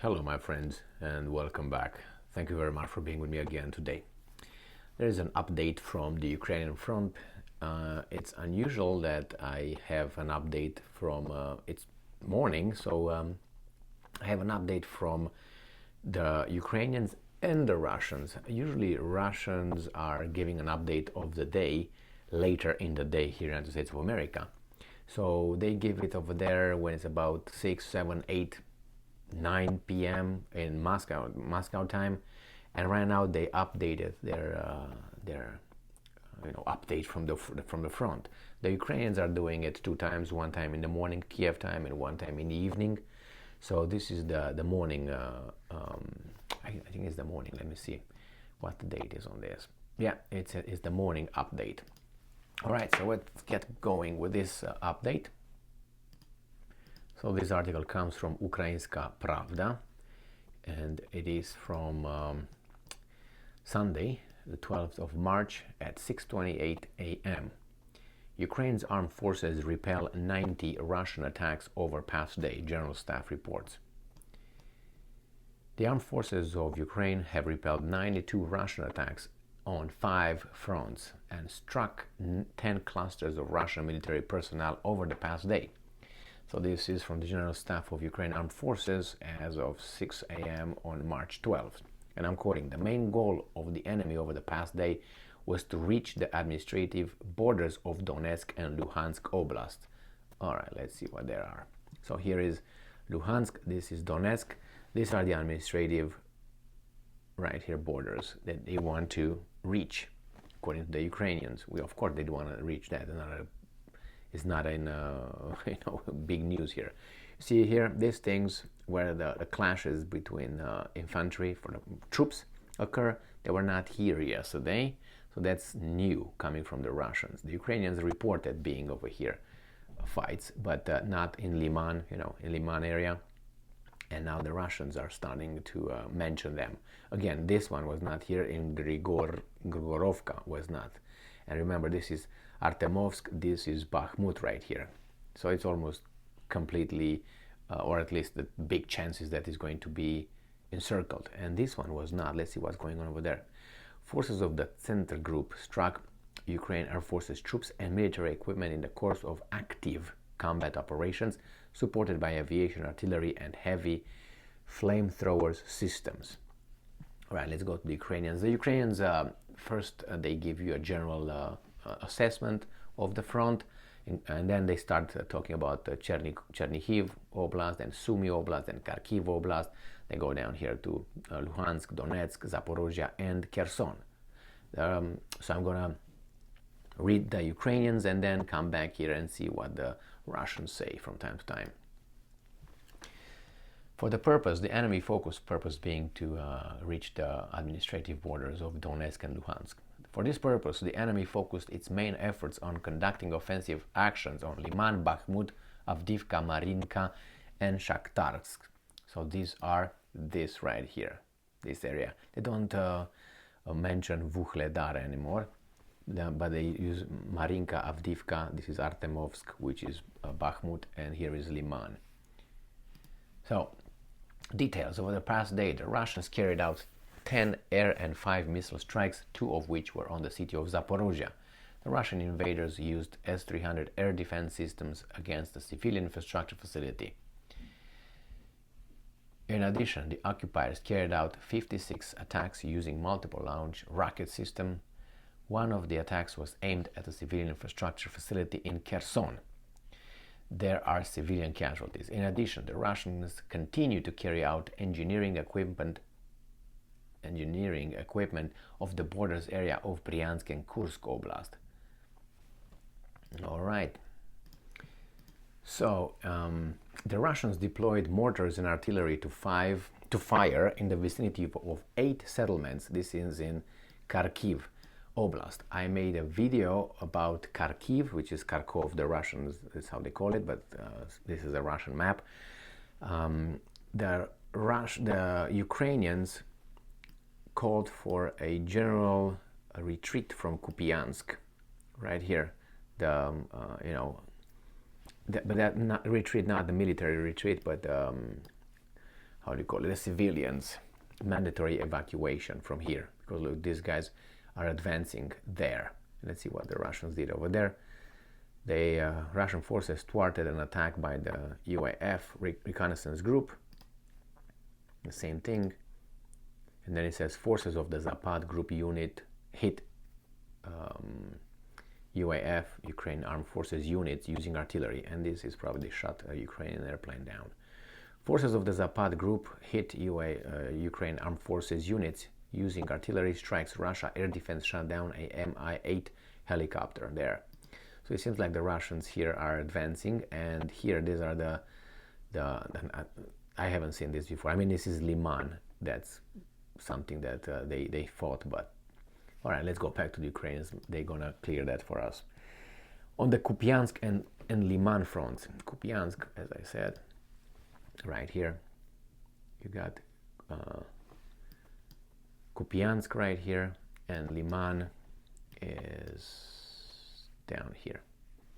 Hello, my friends, and welcome back. Thank you very much for being with me again today. There is an update from the Ukrainian front. It's unusual that I have an update from it's morning, so I have an update from the Ukrainians and the Russians. Usually, Russians are giving an update of the day later in the day here in the United States of America. So they give it over there when it's about 6, 7, 8 9 p.m. in Moscow time, and right now they updated their update from the front. The Ukrainians are doing it two times, one time in the morning Kiev time and one time in the evening. So this is the morning. I think it's the morning. Let me see what the date is on this. Yeah, it's the morning update. All right, so let's get going with this update. So this article comes from Ukrainska Pravda, and it is from Sunday, the 12th of March at 6:28 a.m. Ukraine's armed forces repel 90 Russian attacks over past day, General Staff reports. The armed forces of Ukraine have repelled 92 Russian attacks on 5 fronts and struck 10 clusters of Russian military personnel over the past day. So this is from the General Staff of Ukraine Armed Forces as of 6 a.m. on March 12th. And I'm quoting, the main goal of the enemy over the past day was to reach the administrative borders of Donetsk and Luhansk Oblast. All right, let's see what there are. So here is Luhansk, this is Donetsk. These are the administrative, right here, borders that they want to reach, according to the Ukrainians. Of course, they do want to reach that. It's not in big news here. See here, these things where the clashes between infantry for the troops occur, they were not here yesterday, so that's new coming from the Russians. The Ukrainians reported being over here fights, but not in Liman, in Liman area. And now the Russians are starting to mention them. Again, this one was not here in Grigorovka, was not. And remember, this is Artemovsk, this is Bakhmut right here. So it's almost completely, or at least the big chances that is going to be encircled. And this one was not. Let's see what's going on over there. Forces of the Center Group struck Ukraine Air Forces troops and military equipment in the course of active combat operations supported by aviation, artillery, and heavy flamethrowers systems. All right, let's go to the Ukrainians. The Ukrainians, first, they give you a general assessment of the front, and then they start talking about Chernihiv Oblast, and Sumy Oblast, and Kharkiv Oblast. They go down here to Luhansk, Donetsk, Zaporozhye, and Kherson. So I'm gonna read the Ukrainians and then come back here and see what the Russians say from time to time. For the purpose, the enemy focused purpose being to reach the administrative borders of Donetsk and Luhansk. For this purpose, the enemy focused its main efforts on conducting offensive actions on Liman, Bakhmut, Avdiivka, Marinka, and Shakhtarsk. So these are this right here, this area. They don't mention Vuhledar anymore, but they use Marinka, Avdiivka. This is Artemovsk, which is Bakhmut, and here is Liman. So, details. Over the past day, the Russians carried out 10 air and 5 missile strikes, 2 of which were on the city of Zaporozhye. The Russian invaders used S-300 air defense systems against the civilian infrastructure facility. In addition, the occupiers carried out 56 attacks using multiple launch rocket systems. One of the attacks was aimed at a civilian infrastructure facility in Kherson. There are civilian casualties. In addition, the Russians continue to carry out engineering equipment of the borders area of Bryansk and Kursk Oblast. All right. So the Russians deployed mortars and artillery to fire in the vicinity of 8 settlements. This is in Kharkiv Oblast. I made a video about Kharkiv, which is Kharkov, the Russians, is how they call it, but this is a Russian map. The Ukrainians called for a general retreat from Kupiansk, right here. But that not retreat, not the military retreat, but how do you call it, the civilians, mandatory evacuation from here, because look, these guys are advancing there. Let's see what the Russians did over there. The Russian forces thwarted an attack by the UAF reconnaissance group. The same thing. And then it says forces of the Zapad group unit hit UAF, Ukraine Armed Forces units, using artillery. And this is probably shot a Ukrainian airplane down. Forces of the Zapad group hit Ukraine Armed Forces units using artillery strikes. Russia air defense shot down a Mi-8 helicopter there. So it seems like the Russians here are advancing, and here these are the I haven't seen this before. I mean, this is Liman. That's something that they fought, but all right, let's go back to the Ukrainians. They're gonna clear that for us. On the Kupiansk and Liman fronts, Kupiansk, as I said, right here, you got Kupiansk right here, and Liman is down here,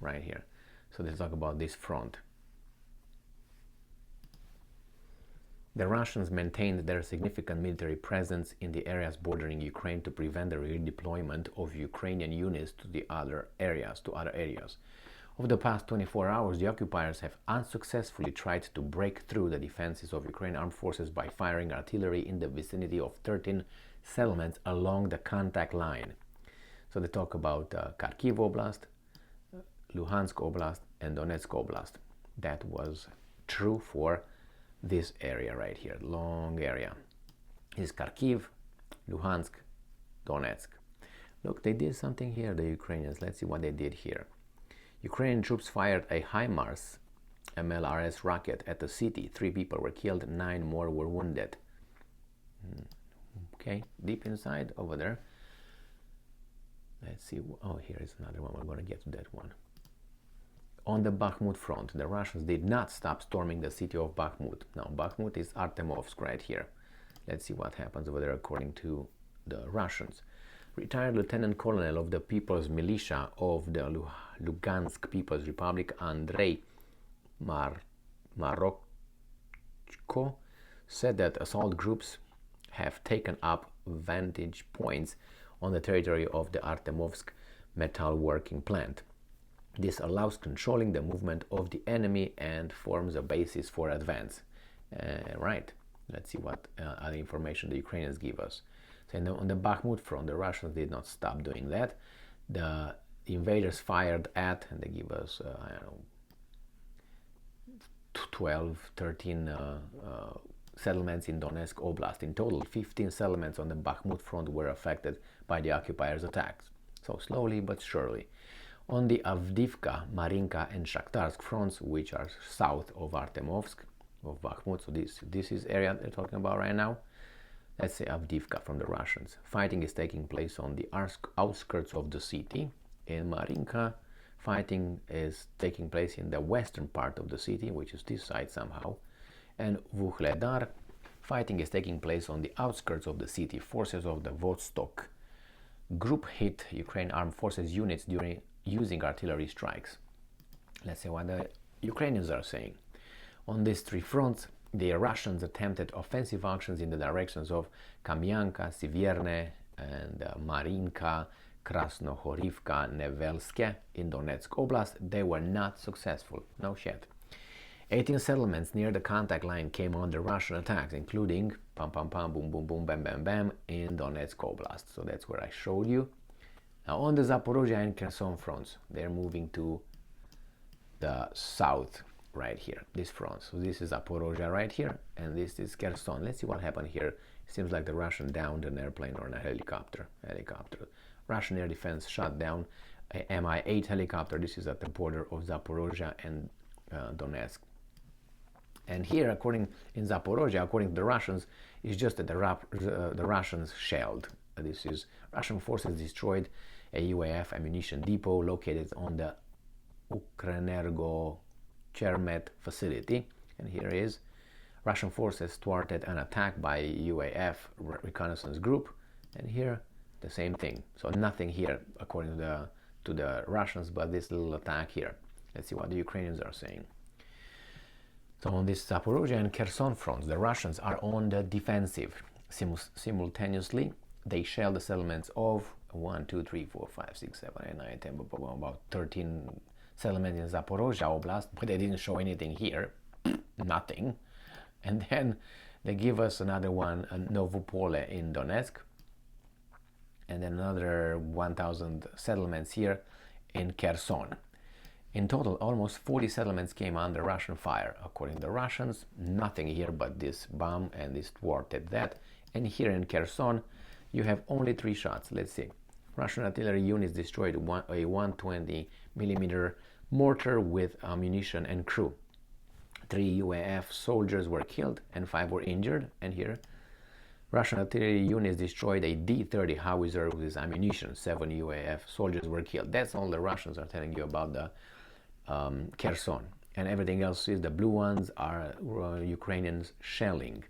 right here. So let's talk about this front. The Russians maintained their significant military presence in the areas bordering Ukraine to prevent the redeployment of Ukrainian units to other areas. Over the past 24 hours, the occupiers have unsuccessfully tried to break through the defenses of Ukrainian armed forces by firing artillery in the vicinity of 13 settlements along the contact line. So they talk about Kharkiv Oblast, Luhansk Oblast, and Donetsk Oblast. That was true for this area right here, long area. This is Kharkiv, Luhansk, Donetsk. Look, they did something here, the Ukrainians. Let's see what they did here. Ukrainian troops fired a HIMARS MLRS rocket at the city. 3 people were killed, 9 more were wounded. Okay, deep inside over there. Let's see. Oh, here is another one. We're going to get to that one. On the Bakhmut front, the Russians did not stop storming the city of Bakhmut. Now, Bakhmut is Artemovsk right here. Let's see what happens over there according to the Russians. Retired Lieutenant Colonel of the People's Militia of the Lugansk People's Republic, Andrei Marokko, said that assault groups have taken up vantage points on the territory of the Artemovsk metalworking plant. This allows controlling the movement of the enemy and forms a basis for advance. Right. Let's see what other information the Ukrainians give us. So on the Bakhmut front, the Russians did not stop doing that. The invaders fired at, and they give us, 12, 13 settlements in Donetsk Oblast. In total, 15 settlements on the Bakhmut front were affected by the occupiers' attacks. So slowly but surely. On the Avdiivka, Marinka, and Shakhtarsk fronts, which are south of Artemovsk, of Bakhmut, so this is area they're talking about right now. Let's say Avdiivka from the Russians. Fighting is taking place on the outskirts of the city. In Marinka, fighting is taking place in the western part of the city, which is this side somehow. And Vuhledar, fighting is taking place on the outskirts of the city. Forces of the Vostok group hit Ukraine armed forces units during using artillery strikes. Let's see what the Ukrainians are saying. On these 3 fronts, the Russians attempted offensive actions in the directions of Kamyanka, Sivierne, and Marinka, Krasnohorivka, Nevelske in Donetsk Oblast. They were not successful. No shit. 18 settlements near the contact line came under Russian attacks, including pam pam pam, boom boom boom, bam bam bam in Donetsk Oblast. So that's where I showed you. Now on the Zaporozhye and Kherson fronts, they're moving to the south right here, this front. So this is Zaporozhye right here, and this is Kherson. Let's see what happened here. It seems like the Russian downed an airplane or a helicopter. Russian air defense shot down a Mi-8 helicopter. This is at the border of Zaporozhye and Donetsk. And here, in Zaporozhye, according to the Russians, it's just that the Russians shelled. This is Russian forces destroyed a UAF ammunition depot located on the Ukrenergo Chermet facility. And here is Russian forces thwarted an attack by UAF reconnaissance group. And here, the same thing. So nothing here, according to the Russians, but this little attack here. Let's see what the Ukrainians are saying. So on this Zaporozhye and Kherson fronts, the Russians are on the defensive. Simultaneously, they shell the settlements of 1, 2, 3, 4, 5, 6, 7, 8, 9, 10, about 13 settlements in Zaporozhye Oblast, but they didn't show anything here, nothing. And then they give us another one, Novopole in Donetsk, and then another 1,000 settlements here in Kherson. In total, almost 40 settlements came under Russian fire. According to the Russians, nothing here but this bomb and this thwart at that. And here in Kherson, you have only 3 shots. Let's see. Russian artillery units destroyed a 120 millimeter mortar with ammunition and crew. 3 UAF soldiers were killed and 5 were injured. And here, Russian artillery units destroyed a D-30 howitzer with ammunition. 7 UAF soldiers were killed. That's all the Russians are telling you about the Kherson. And everything else is the blue ones are Ukrainians shelling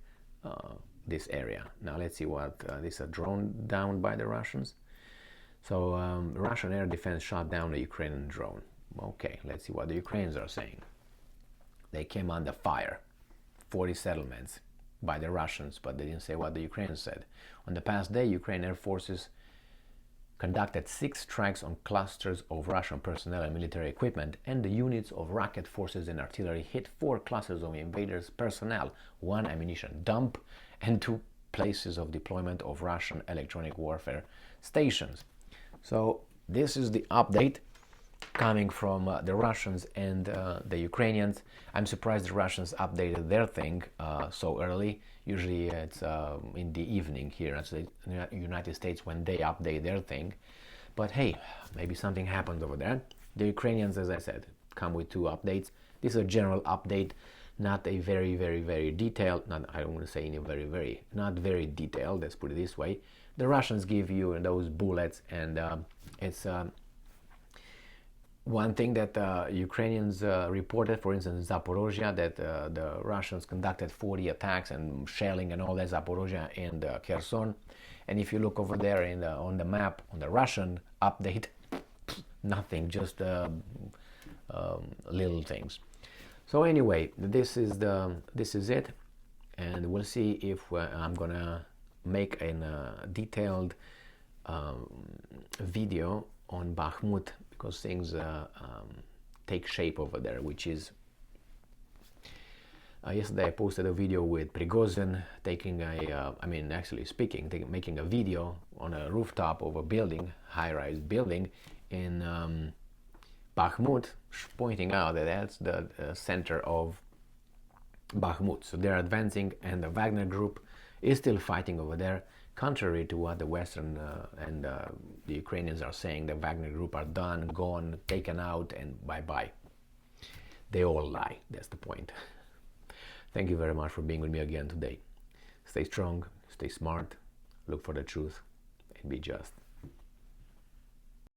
this area. Now let's see what this is, a drone down by the Russians. So Russian air defense shot down a Ukrainian drone. Okay, let's see what the Ukrainians are saying. They came under fire, 40 settlements by the Russians, but they didn't say what the Ukrainians said. On the past day, Ukrainian air forces conducted 6 strikes on clusters of Russian personnel and military equipment, and the units of rocket forces and artillery hit 4 clusters of invaders' personnel, 1 ammunition dump, and 2 places of deployment of Russian electronic warfare stations. So this is the update coming from the Russians and the Ukrainians. I'm surprised the Russians updated their thing so early. Usually it's in the evening here in the United States when they update their thing. But hey, maybe something happened over there. The Ukrainians, as I said, come with 2 updates. This is a general update, not a very, very, very detailed, I don't want to say not very detailed, let's put it this way. The Russians give you those bullets, and it's one thing that Ukrainians reported, for instance, Zaporozhye, that the Russians conducted 40 attacks and shelling and all that, Zaporozhye and Kherson. And if you look over there on the map, on the Russian update, nothing, just little things. So anyway, this is it, and we'll see if I'm gonna make a detailed video on Bakhmut, because things take shape over there, which is yesterday I posted a video with Prigozhin taking making a video on a rooftop of a building, high-rise building in Bakhmut, pointing out that that's the center of Bakhmut. So they're advancing, and the Wagner group is still fighting over there. Contrary to what the Western and the Ukrainians are saying, the Wagner group are done, gone, taken out, and bye-bye. They all lie. That's the point. Thank you very much for being with me again today. Stay strong, stay smart, look for the truth, and be just.